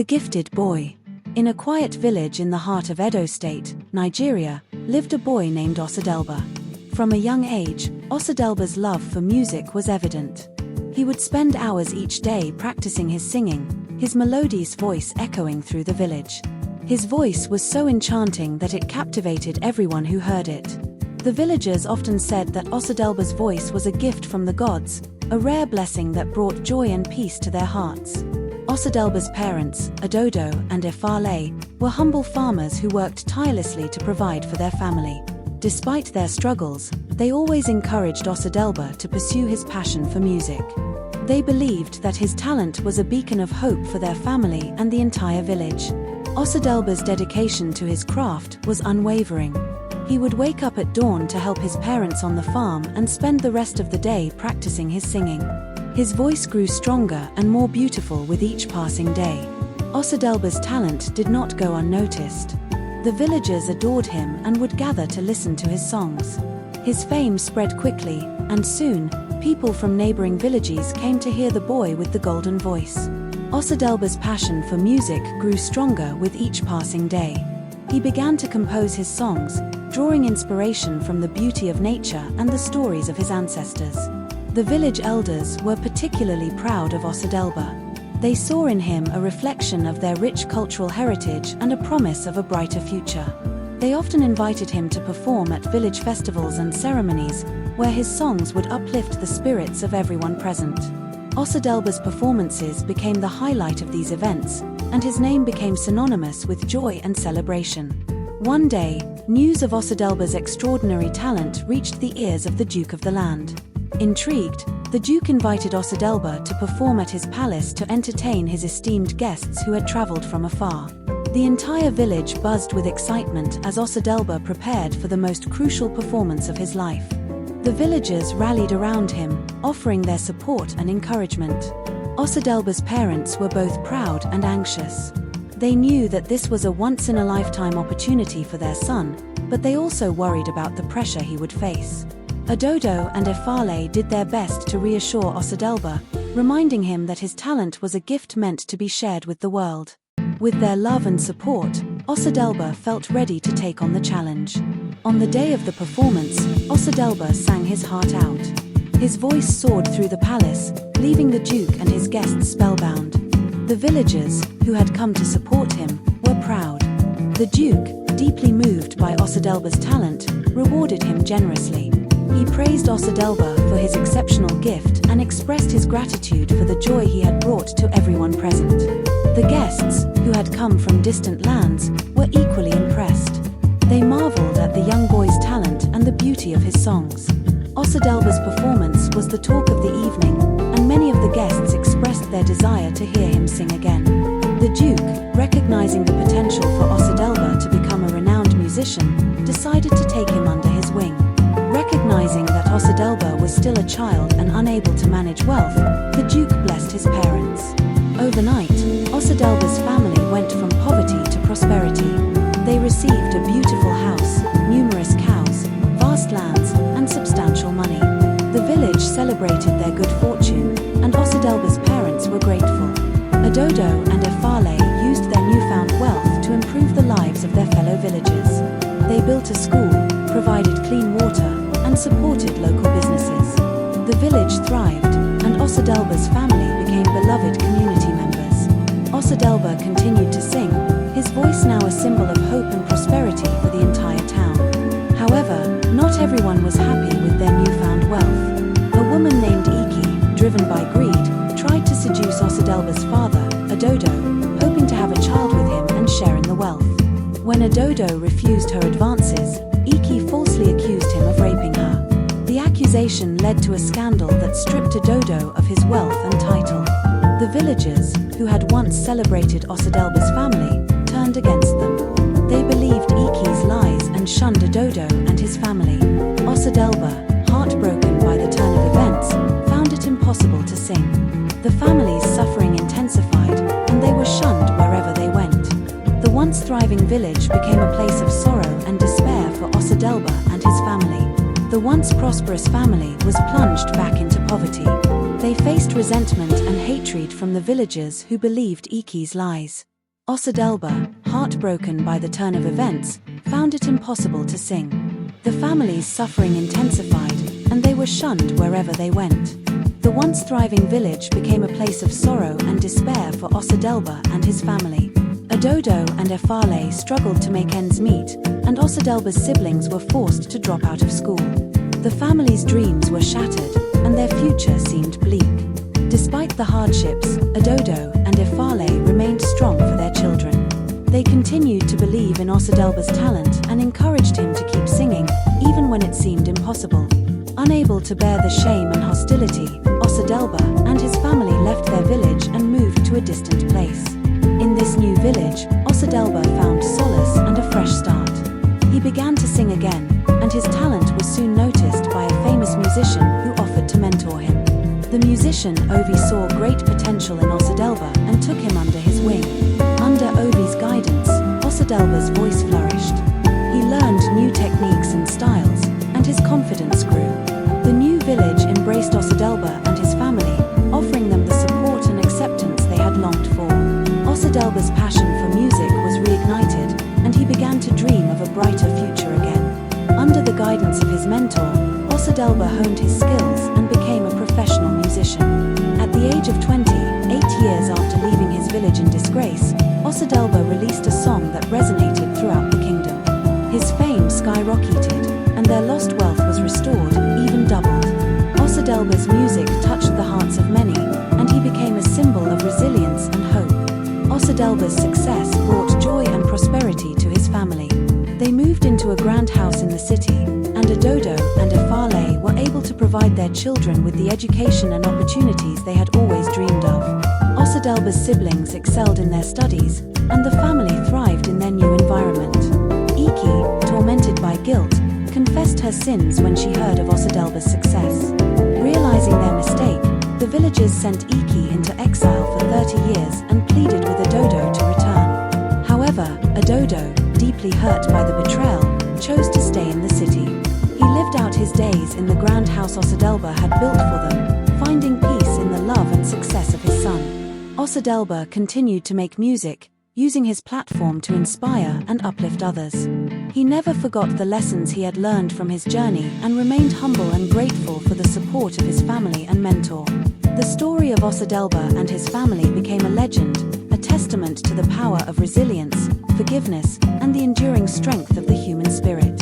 The Gifted Boy. In a quiet village in the heart of Edo State, Nigeria, lived a boy named Osadeba. From a young age, Osadeba's love for music was evident. He would spend hours each day practicing his singing, his melodious voice echoing through the village. His voice was so enchanting that it captivated everyone who heard it. The villagers often said that Osadeba's voice was a gift from the gods, a rare blessing that brought joy and peace to their hearts. Osadeba's parents, Ododo and Efale, were humble farmers who worked tirelessly to provide for their family. Despite their struggles, they always encouraged Osadeba to pursue his passion for music. They believed that his talent was a beacon of hope for their family and the entire village. Osadeba's dedication to his craft was unwavering. He would wake up at dawn to help his parents on the farm and spend the rest of the day practicing his singing. His voice grew stronger and more beautiful with each passing day. Osadeba's talent did not go unnoticed. The villagers adored him and would gather to listen to his songs. His fame spread quickly, and soon, people from neighboring villages came to hear the boy with the golden voice. Osadeba's passion for music grew stronger with each passing day. He began to compose his songs, drawing inspiration from the beauty of nature and the stories of his ancestors. The village elders were particularly proud of Osadeba. They saw in him a reflection of their rich cultural heritage and a promise of a brighter future. They often invited him to perform at village festivals and ceremonies, where his songs would uplift the spirits of everyone present. Osadeba's performances became the highlight of these events, and his name became synonymous with joy and celebration. One day, news of Osadeba's extraordinary talent reached the ears of the Duke of the land. Intrigued, the Duke invited Osadeba to perform at his palace to entertain his esteemed guests who had traveled from afar. The entire village buzzed with excitement as Osadeba prepared for the most crucial performance of his life. The villagers rallied around him, offering their support and encouragement. Osadeba's parents were both proud and anxious. They knew that this was a once-in-a-lifetime opportunity for their son, but they also worried about the pressure he would face. Ododo and Efale did their best to reassure Osadeba, reminding him that his talent was a gift meant to be shared with the world. With their love and support, Osadeba felt ready to take on the challenge. On the day of the performance, Osadeba sang his heart out. His voice soared through the palace, leaving the Duke and his guests spellbound. The villagers, who had come to support him, were proud. The Duke, deeply moved by Osadeba's talent, rewarded him generously. He praised Osadeba for his exceptional gift and expressed his gratitude for the joy he had brought to everyone present. The guests, who had come from distant lands, were equally impressed. They marveled at the young boy's talent and the beauty of his songs. Osadeba's performance was the talk of the evening, and many of the guests expressed their desire to hear him sing again. The Duke, recognizing the potential for Osadeba to become a renowned musician, decided to take him under his wing. Recognizing that Osadeba was still a child and unable to manage wealth, the Duke blessed his parents. Overnight, Osadeba's family went from poverty to prosperity. They received a beautiful house, numerous cows, vast lands, and substantial money. The village celebrated their good fortune, and Osadeba's parents were grateful. Ododo and Efale used their newfound wealth to improve the lives of their fellow villagers. They built a school, provided clean water, and supported local businesses. The village thrived, and Osadeba's family became beloved community members. Osadeba continued to sing, his voice now a symbol of hope and prosperity for the entire town. However, not everyone was happy with their newfound wealth. A woman named Iki, driven by greed, tried to seduce Osadeba's father, Ododo, hoping to have a child with him and share in the wealth. When Ododo refused her advances, Iki falsely accused him of raping her. The accusation led to a scandal that stripped Ododo of his wealth and title. The villagers, who had once celebrated Osadeba's family, turned against them. They believed Iki's lies and shunned Ododo and his family. Osadeba, heartbroken by the turn of events, found it impossible to sing. The family's suffering intensified, and they were shunned wherever they went. The once thriving village became a place of sorrow and despair for Osadeba and his family. The once prosperous family was plunged back into poverty. They faced resentment and hatred from the villagers who believed Iki's lies. Osadeba, heartbroken by the turn of events, found it impossible to sing. The family's suffering intensified, and they were shunned wherever they went. The once thriving village became a place of sorrow and despair for Osadeba and his family. Ododo and Efale struggled to make ends meet, and Osadelba's siblings were forced to drop out of school. The family's dreams were shattered, and their future seemed bleak. Despite the hardships, Ododo and Efale remained strong for their children. They continued to believe in Osadelba's talent and encouraged him to keep singing, even when it seemed impossible. Unable to bear the shame and hostility, Osadeba and his family left their village and moved to a distant place. In this new village, Osadeba found solace and a fresh start. He began to sing again, and his talent was soon noticed by a famous musician who offered to mentor him. The musician Ovi saw great potential in Osadeba and took him under his wing. Under Ovi's guidance, Osadelba's voice flourished. He learned new techniques and styles, and his confidence grew. The new village embraced Osadeba and his family, offering them the support and acceptance they had longed for. Osadelba's passion for music was reignited, and he began to dream of a brighter future again. Under the guidance of his mentor, Osadeba honed his skills and became a professional musician. At the age of 20, 8 years after leaving his village in disgrace, Osadeba released a song that resonated throughout the kingdom. His fame skyrocketed, and their lost wealth was restored, even doubled. Osadelba's music touched the hearts of many, and he became a symbol of resilience and hope. Osadelba's success brought joy and prosperity to his family. They moved into a grand house in the city, and Ododo and Efale were able to provide their children with the education and opportunities they had always dreamed of. Osadelba's siblings excelled in their studies, and the family thrived in their new environment. Iki, tormented by guilt, confessed her sins when she heard of Osadelba's success. Realizing their mistake, the villagers sent Iki into exile for 30 years and pleaded with Ododo to return. However, Ododo, deeply hurt by the betrayal, chose to stay in the city. He lived out his days in the grand house Osadeba had built for them, finding peace in the love and success of his son. Osadeba continued to make music, using his platform to inspire and uplift others. He never forgot the lessons he had learned from his journey and remained humble and grateful for the support of his family and mentor. The story of Osadeba and his family became a legend, a testament to the power of resilience, forgiveness, and the enduring strength of the human spirit.